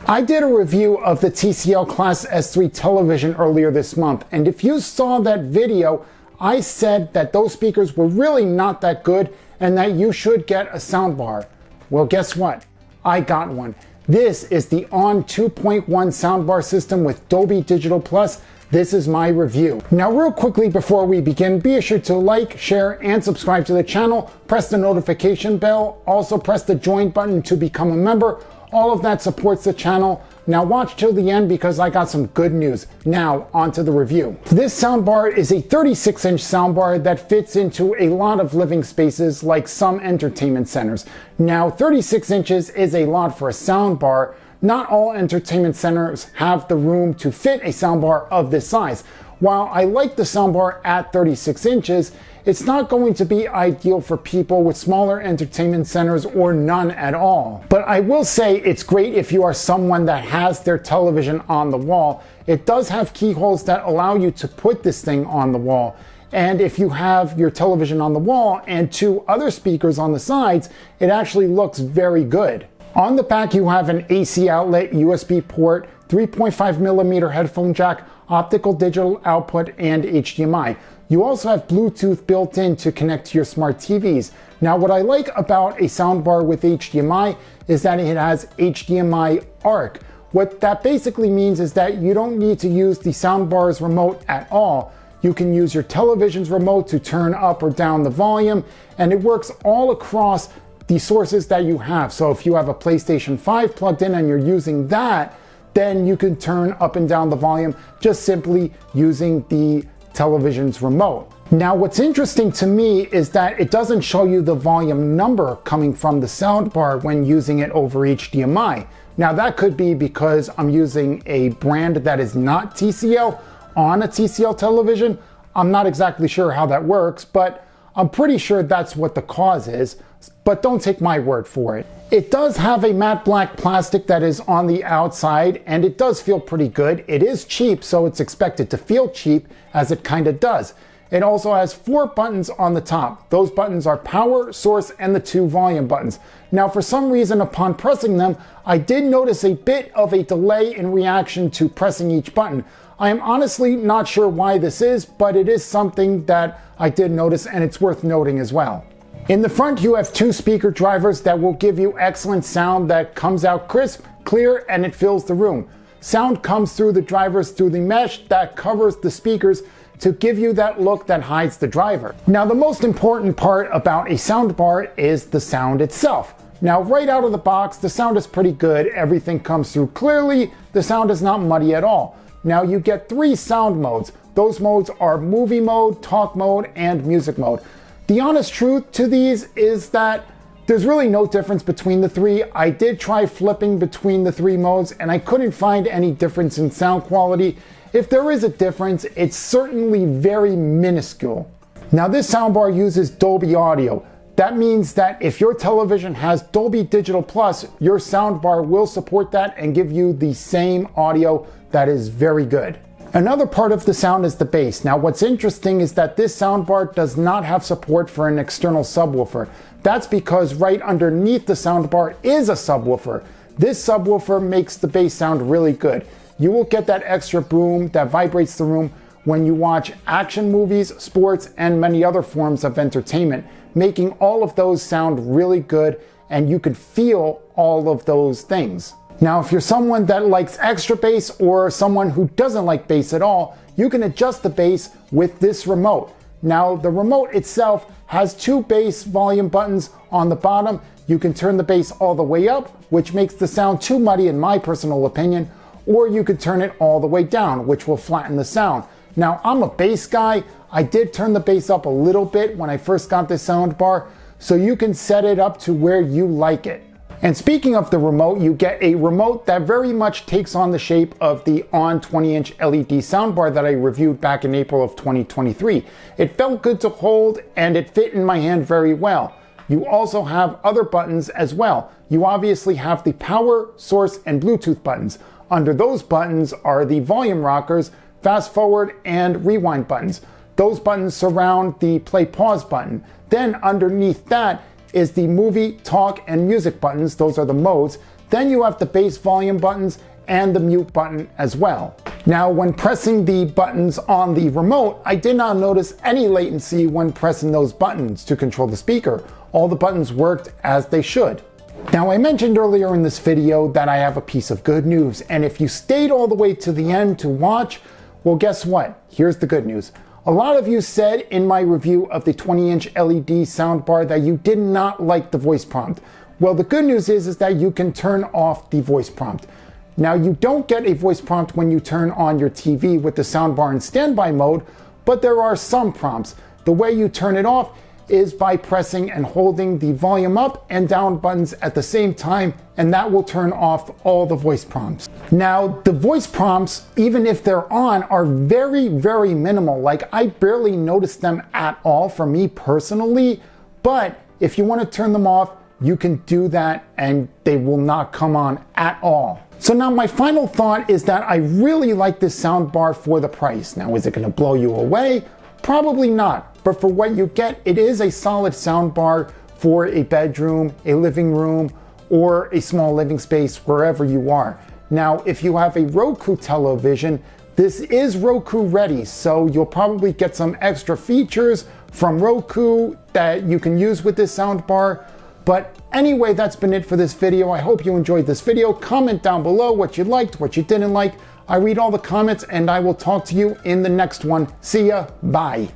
I did a review of the TCL Class S3 television earlier this month, and if you saw that video, I said that those speakers were really not that good and that you should get a soundbar. Well, guess what? I got one. This is the ONN 2.1 soundbar system with Dolby Digital Plus. This is my review. Now, real quickly before we begin, be sure to like, share, and subscribe to the channel. Press the notification bell. Also press the join button to become a member. All of that supports the channel. Now watch till the end because I got some good news. Now onto the review. This soundbar is a 36-inch soundbar that fits into a lot of living spaces like some entertainment centers. Now 36 inches is a lot for a soundbar. Not all entertainment centers have the room to fit a soundbar of this size. While I like the soundbar at 36 inches, it's not going to be ideal for people with smaller entertainment centers or none at all. But I will say it's great if you are someone that has their television on the wall. It does have keyholes that allow you to put this thing on the wall. And if you have your television on the wall and two other speakers on the sides, it actually looks very good. On the back, you have an AC outlet, USB port, 3.5mm headphone jack, optical digital output, and HDMI. You also have Bluetooth built in to connect to your smart TVs. Now, what I like about a soundbar with HDMI is that it has HDMI ARC. What that basically means is that you don't need to use the soundbar's remote at all. You can use your television's remote to turn up or down the volume, and it works all across the sources that you have. So if you have a PlayStation 5 plugged in and you're using that, then you can turn up and down the volume just simply using the television's remote. Now, what's interesting to me is that it doesn't show you the volume number coming from the soundbar when using it over HDMI. Now, that could be because I'm using a brand that is not TCL on a TCL television. I'm not exactly sure how that works, but I'm pretty sure that's what the cause is, but don't take my word for it. It does have a matte black plastic that is on the outside, and it does feel pretty good. It is cheap, so it's expected to feel cheap, as it kind of does. It also has 4 buttons on the top. Those buttons are power, source, and the 2 volume buttons. Now, for some reason, upon pressing them, I did notice a bit of a delay in reaction to pressing each button. I am honestly not sure why this is, but it is something that I did notice, and it's worth noting as well. In the front, you have 2 speaker drivers that will give you excellent sound that comes out crisp, clear, and it fills the room. Sound comes through the drivers through the mesh that covers the speakers to give you that look that hides the driver. Now, the most important part about a soundbar is the sound itself. Now, right out of the box, the sound is pretty good. Everything comes through clearly. The sound is not muddy at all. Now, you get 3 sound modes. Those modes are movie mode, talk mode, and music mode. The honest truth to these is that there's really no difference between the 3. I did try flipping between the 3 modes and I couldn't find any difference in sound quality. If there is a difference, it's certainly very minuscule. Now, this soundbar uses Dolby audio. That means that if your television has Dolby Digital Plus, your soundbar will support that and give you the same audio that is very good. Another part of the sound is the bass. Now, what's interesting is that this soundbar does not have support for an external subwoofer. That's because right underneath the soundbar is a subwoofer. This subwoofer makes the bass sound really good. You will get that extra boom that vibrates the room when you watch action movies, sports, and many other forms of entertainment, making all of those sound really good, and you can feel all of those things. Now, if you're someone that likes extra bass or someone who doesn't like bass at all, you can adjust the bass with this remote. Now, the remote itself has 2 bass volume buttons on the bottom. You can turn the bass all the way up, which makes the sound too muddy in my personal opinion, or you could turn it all the way down, which will flatten the sound. Now, I'm a bass guy. I did turn the bass up a little bit when I first got this soundbar, so you can set it up to where you like it. And speaking of the remote, you get a remote that very much takes on the shape of the ONN 20-inch LED soundbar that I reviewed back in April of 2023. It felt good to hold and it fit in my hand very well. You also have other buttons as well. You obviously have the power, source, and Bluetooth buttons. Under those buttons are the volume rockers, fast forward, and rewind buttons. Those buttons surround the play pause button. Then underneath that is the movie, talk, and music buttons. Those are the modes. Then you have the bass volume buttons and the mute button as well. Now, when pressing the buttons on the remote, I did not notice any latency when pressing those buttons to control the speaker. All the buttons worked as they should. Now, I mentioned earlier in this video that I have a piece of good news, and if you stayed all the way to the end to watch, well, guess what? Here's the good news. A lot of you said in my review of the 20-inch LED soundbar that you did not like the voice prompt. Well, the good news is that you can turn off the voice prompt. Now, you don't get a voice prompt when you turn on your TV with the soundbar in standby mode, but there are some prompts. The way you turn it off is by pressing and holding the volume up and down buttons at the same time, and that will turn off all the voice prompts. Now, the voice prompts, even if they're on, are very, very minimal. Like, I barely notice them at all for me personally, but if you want to turn them off, you can do that and they will not come on at all. So now my final thought is that I really like this soundbar for the price. Now, is it going to blow you away? Probably not, but for what you get, it is a solid soundbar for a bedroom, a living room, or a small living space wherever you are. Now, if you have a Roku television, this is Roku ready, so you'll probably get some extra features from Roku that you can use with this soundbar. But anyway, that's been it for this video. I hope you enjoyed this video. Comment down below what you liked, what you didn't like. I read all the comments, and I will talk to you in the next one. See ya. Bye.